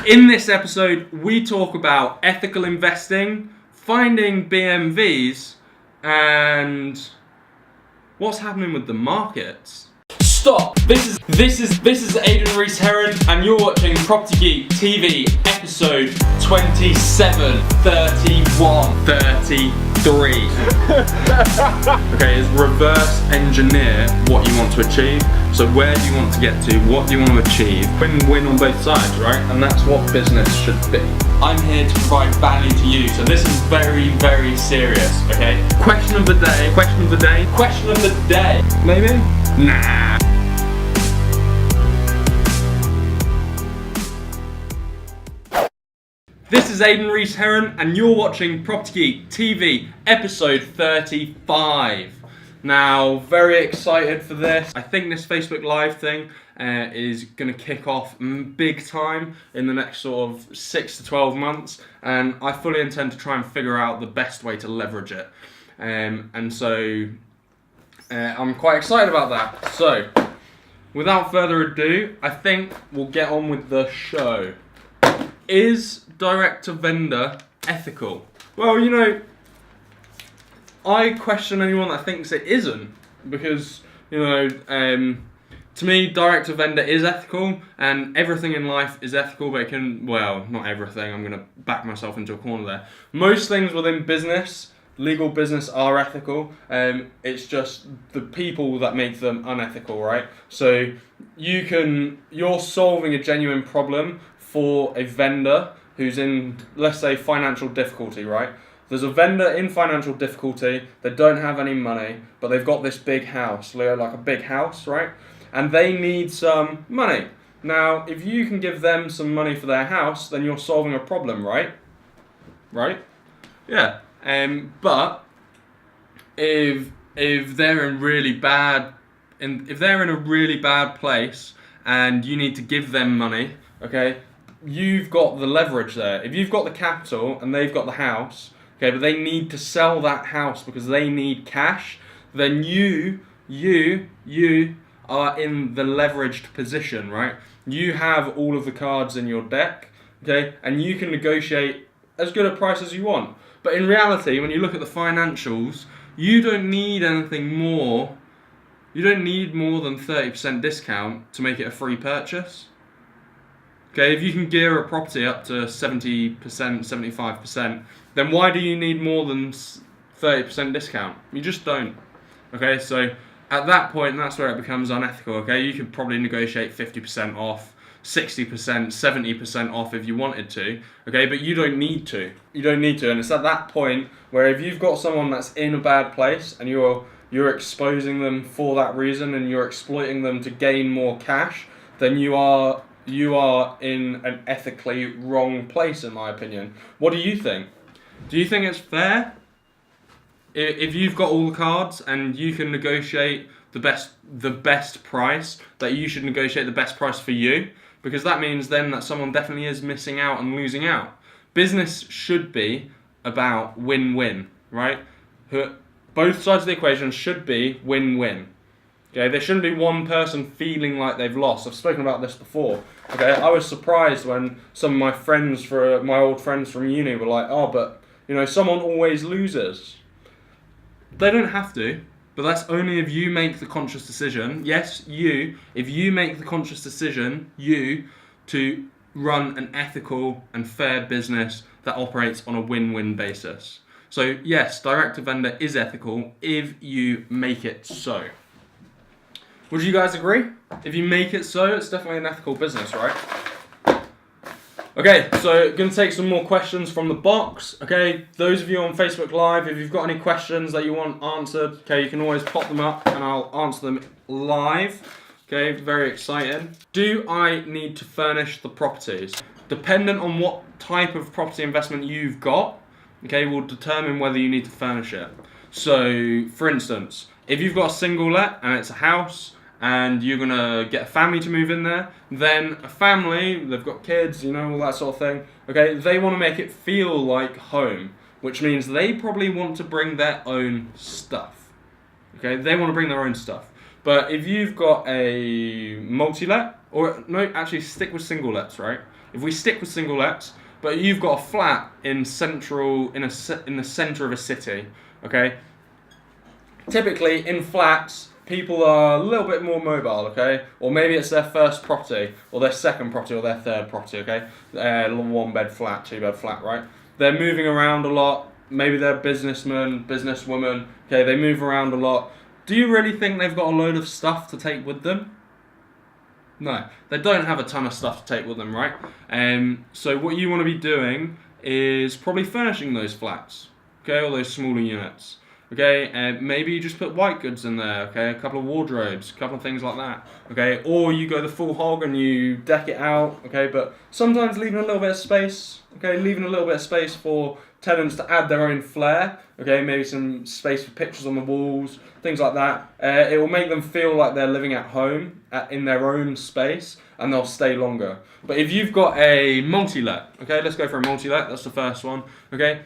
In this episode, we talk about ethical investing, finding BMVs, and what's happening with the markets. Stop! This is Aidan Rees-Heron, and you're watching Property Geek TV episode 27, 31, 33. Okay, it's reverse engineer what you want to achieve. So where do you want to get to? What do you want to achieve? Win-win on both sides, right? And that's what business should be. I'm here to provide value to you, so this is very, very serious, okay? Question of the day. Maybe? Nah. This is Aidan Rees-Heron, and you're watching Property Geek TV episode 35. Now, very excited for this. I think this Facebook Live thing is going to kick off big time in the next sort of 6 to 12 months, and I fully intend to try and figure out the best way to leverage it. And so I'm quite excited about that. So, without further ado, I think we'll get on with the show. Is direct-to-vendor ethical? Well, you know, I question anyone that thinks it isn't, because, you know, to me, direct-to-vendor is ethical, and everything in life is ethical, but it can, well, not everything, I'm going to back myself into a corner there. Most things within business, legal business, are ethical. It's just the people that make them unethical, right? So you're solving a genuine problem for a vendor who's in, let's say, financial difficulty, right? There's a vendor in financial difficulty, they don't have any money, but they've got this big house, like a big house, right? And they need some money. Now, if you can give them some money for their house, then you're solving a problem, right? Right? Yeah. But if they're in really bad, if they're in a really bad place and you need to give them money, okay, you've got the leverage there. If you've got the capital and they've got the house, okay, but they need to sell that house because they need cash, then you are in the leveraged position, right? You have all of the cards in your deck, okay, and you can negotiate as good a price as you want. But in reality, when you look at the financials, you don't need anything more. You don't need more than 30% discount to make it a free purchase. Okay, if you can gear a property up to 70%, 75%, then why do you need more than 30% discount? You just don't. Okay, so at that point, that's where it becomes unethical. Okay, you could probably negotiate 50% off, 60%, 70% off if you wanted to. Okay, but you don't need to. You don't need to, and it's at that point where if you've got someone that's in a bad place and you're exposing them for that reason and you're exploiting them to gain more cash, then you are in an ethically wrong place, in my opinion. What do you think? Do you think it's fair? If you've got all the cards and you can negotiate the best price, that you should negotiate the best price for you? Because that means then that someone definitely is missing out and losing out. Business should be about win-win, right? Both sides of the equation should be win-win. Okay, there shouldn't be one person feeling like they've lost. I've spoken about this before. Okay, I was surprised when some of my friends, my old friends from uni, were like, "Oh, but you know, someone always loses." They don't have to, but that's only if you make the conscious decision. Yes, if you make the conscious decision, to run an ethical and fair business that operates on a win-win basis. So yes, direct-to-vendor is ethical if you make it so. Would you guys agree? If you make it so, it's definitely an ethical business, right? Okay, so going to take some more questions from the box. Okay, those of you on Facebook Live, if you've got any questions that you want answered, okay, you can always pop them up and I'll answer them live. Okay, very excited. Do I need to furnish the properties? Dependent on what type of property investment you've got, okay, will determine whether you need to furnish it. So, for instance, if you've got a single let and it's a house, and you're going to get a family to move in there, then a family, they've got kids, you know, all that sort of thing, okay, they want to make it feel like home, which means they probably want to bring their own stuff, okay, they want to bring their own stuff. But if you've got a multi-let, or no, actually stick with single lets, right, If we stick with single lets, but you've got a flat in the centre of a city, okay? Typically in flats, people are a little bit more mobile, okay? Or maybe it's their first property, or their second property, or their third property, okay? 1-bed flat, 2-bed flat, right? They're moving around a lot. Maybe they're businessmen, businesswoman, okay? They move around a lot. Do you really think they've got a load of stuff to take with them? No, they don't have a ton of stuff to take with them, right? So what you want to be doing is probably furnishing those flats, okay, or those smaller units, okay? Maybe you just put white goods in there, okay, a couple of wardrobes, a couple of things like that, okay? Or you go the full hog and you deck it out, okay? But sometimes leaving a little bit of space, okay, leaving a little bit of space for tenants to add their own flair, okay, maybe some space for pictures on the walls, things like that. It will make them feel like they're living at home in their own space, and they'll stay longer. But if you've got a multi-let, okay, let's go for a multi-let, that's the first one, okay?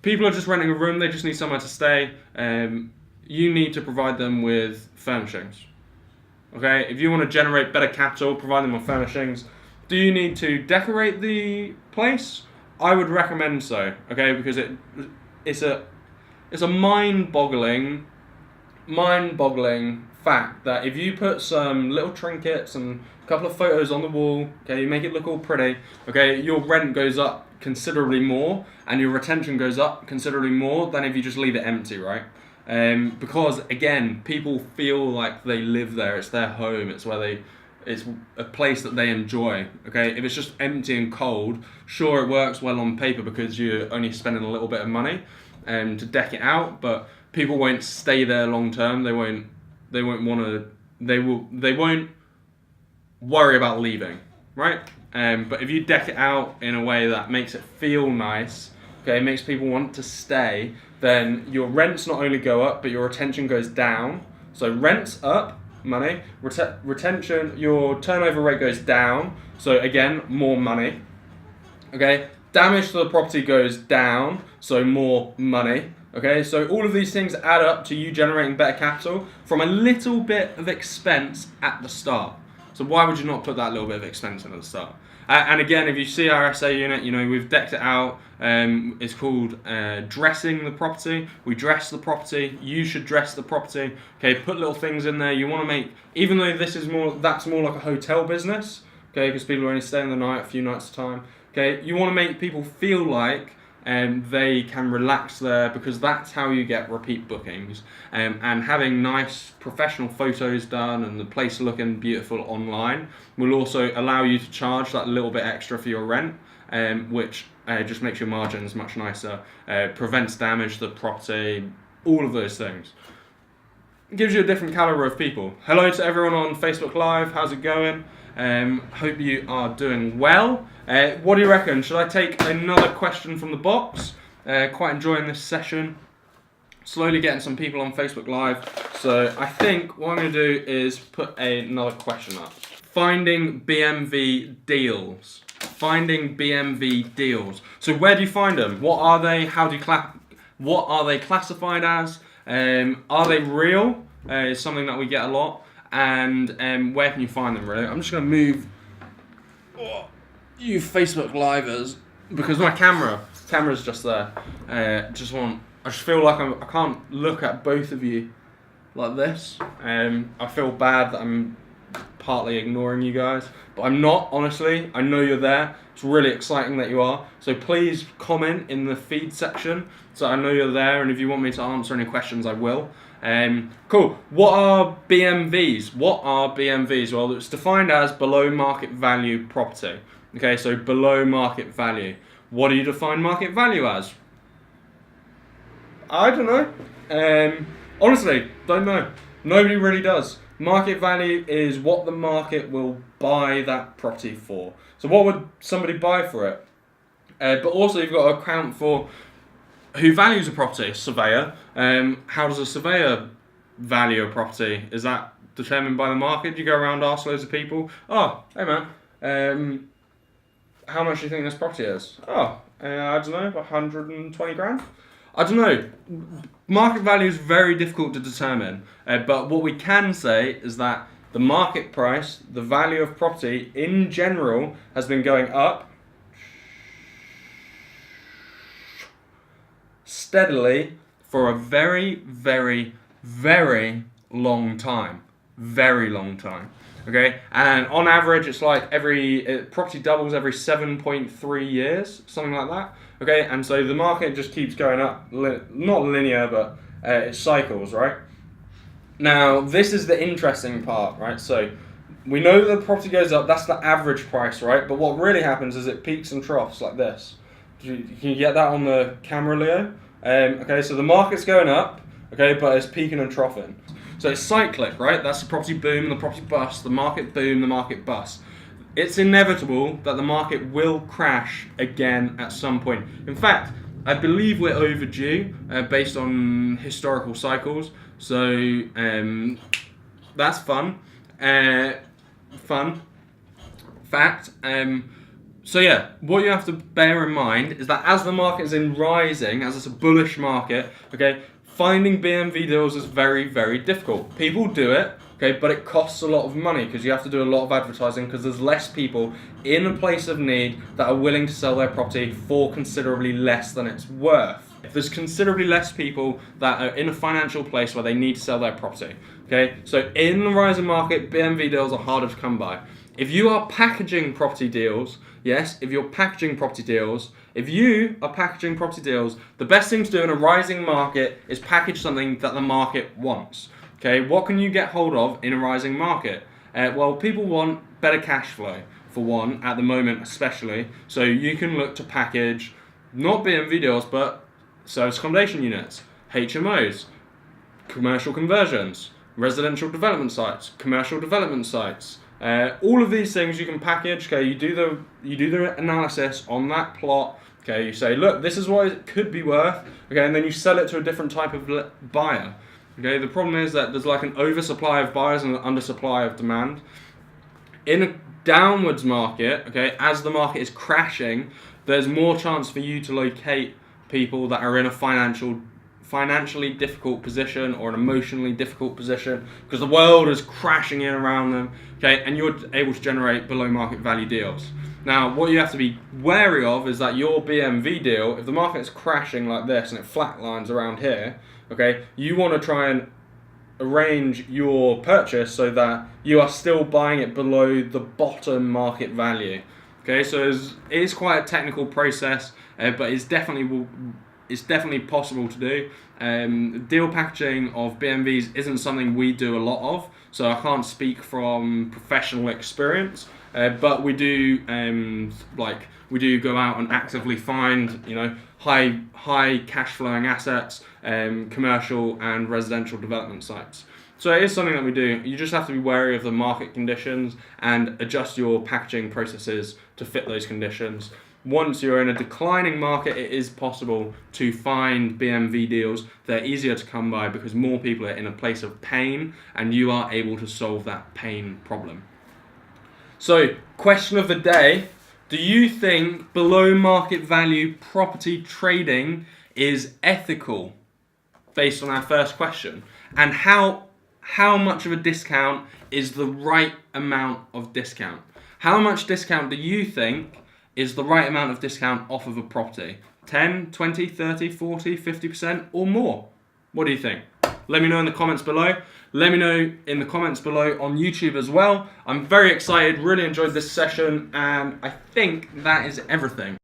People are just renting a room, they just need somewhere to stay. You need to provide them with furnishings, okay? If you want to generate better capital, provide them with furnishings. Do you need to decorate the place? I would recommend so, okay, because it's a mind-boggling fact that if you put some little trinkets and a couple of photos on the wall, okay, you make it look all pretty, okay, your rent goes up considerably more and your retention goes up considerably more than if you just leave it empty, right? Because again, people feel like they live there, it's their home, it's a place that they enjoy, okay? If it's just empty and cold, sure, it works well on paper because you're only spending a little bit of money to deck it out, but people won't stay there long term. They won't worry about leaving, right? But if you deck it out in a way that makes it feel nice, okay, makes people want to stay, then your rents not only go up, but your retention goes down. So rents up, money, retention, your turnover rate goes down, so again, more money, okay? Damage to the property goes down, so more money, okay? So all of these things add up to you generating better capital from a little bit of expense at the start. So why would you not put that little bit of expense in at the start? And again, if you see our SA unit, you know, we've decked it out. It's called dressing the property. We dress the property. You should dress the property. Okay, put little things in there. You want to make, even though that's more like a hotel business, okay, because people are only staying the night, a few nights at a time. Okay, you want to make people feel like they can relax there, because that's how you get repeat bookings. And having nice professional photos done and the place looking beautiful online will also allow you to charge that little bit extra for your rent, which just makes your margins much nicer, prevents damage to the property, all of those things. It gives you a different caliber of people. Hello to everyone on Facebook Live, how's it going? Hope you are doing well. What do you reckon? Should I take another question from the box? Quite enjoying this session. Slowly getting some people on Facebook Live. So I think what I'm going to do is put another question up. Finding BMV deals. Finding BMV deals. So where do you find them? What are they? What are they classified as? Are they real? Is something that we get a lot. And where can you find them, really? I'm just going to move you Facebook Livers, because my camera's just there. I just feel like I can't look at both of you like this. I feel bad that I'm partly ignoring you guys, but I'm not, honestly. I know you're there. It's really exciting that you are. So please comment in the feed section so I know you're there, and if you want me to answer any questions, I will. Cool. What are BMVs? Well, it's defined as below market value property. Okay, so below market value. What do you define market value as? I don't know. Honestly, don't know. Nobody really does. Market value is what the market will buy that property for. So what would somebody buy for it? But also you've got to account for who values a property. Surveyor. How does a surveyor value a property? Is that determined by the market? Do you go around, ask loads of people, oh, hey man, how much do you think this property is? Oh, I don't know, 120 grand? I don't know. Market value is very difficult to determine, but what we can say is that the market price, the value of property in general has been going up steadily for a very, very, very long time. Very long time. Okay, and on average, it's like property doubles every 7.3 years, something like that. Okay, and so the market just keeps going up, not linear, but it cycles, right? Now, this is the interesting part, right? So we know that the property goes up, that's the average price, right? But what really happens is it peaks and troughs like this. Can you get that on the camera, Leo? Okay, so the market's going up, okay, but it's peaking and troughing. So it's cyclic, right? That's the property boom, the property bust, the market boom, the market bust. It's inevitable that the market will crash again at some point. In fact, I believe we're overdue based on historical cycles. So that's fun. Fact. So yeah, what you have to bear in mind is that as the market is rising, as it's a bullish market, okay, finding BMV deals is very, very difficult. People do it, okay, but it costs a lot of money because you have to do a lot of advertising because there's less people in a place of need that are willing to sell their property for considerably less than it's worth. There's considerably less people that are in a financial place where they need to sell their property, okay? So in the rising market, BMV deals are harder to come by. If you are packaging property deals, yes, if you are packaging property deals, the best thing to do in a rising market is package something that the market wants. Okay, what can you get hold of in a rising market? Well, people want better cash flow, for one, at the moment especially. So you can look to package not BMV deals, but service accommodation units, HMOs, commercial conversions, residential development sites, commercial development sites. All of these things you can package. Okay, you do the analysis on that plot. Okay, you say, look, this is what it could be worth. Okay, and then you sell it to a different type of buyer. Okay, the problem is that there's like an oversupply of buyers and an undersupply of demand. In a downwards market, okay, as the market is crashing, there's more chance for you to locate people that are in a financially difficult position or an emotionally difficult position because the world is crashing in around them, okay, and you're able to generate below market value deals. Now, what you have to be wary of is that your BMV deal, if the market is crashing like this and it flatlines around here, okay, you want to try and arrange your purchase so that you are still buying it below the bottom market value. Okay, so it is quite a technical process, but it's definitely possible to do. Deal packaging of BMVs isn't something we do a lot of, so I can't speak from professional experience. But we do go out and actively find, high cash flowing assets, commercial and residential development sites. So it is something that we do. You just have to be wary of the market conditions and adjust your packaging processes to fit those conditions. Once you're in a declining market, it is possible to find BMV deals. They're easier to come by because more people are in a place of pain and you are able to solve that pain problem. So, question of the day, do you think below market value property trading is ethical? Based on our first question. And how much of a discount is the right amount of discount? How much discount do you think is the right amount of discount off of a property? 10, 20, 30, 40, 50% or more? What do you think? Let me know in the comments below. Let me know in the comments below on YouTube as well. I'm very excited, really enjoyed this session, and I think that is everything.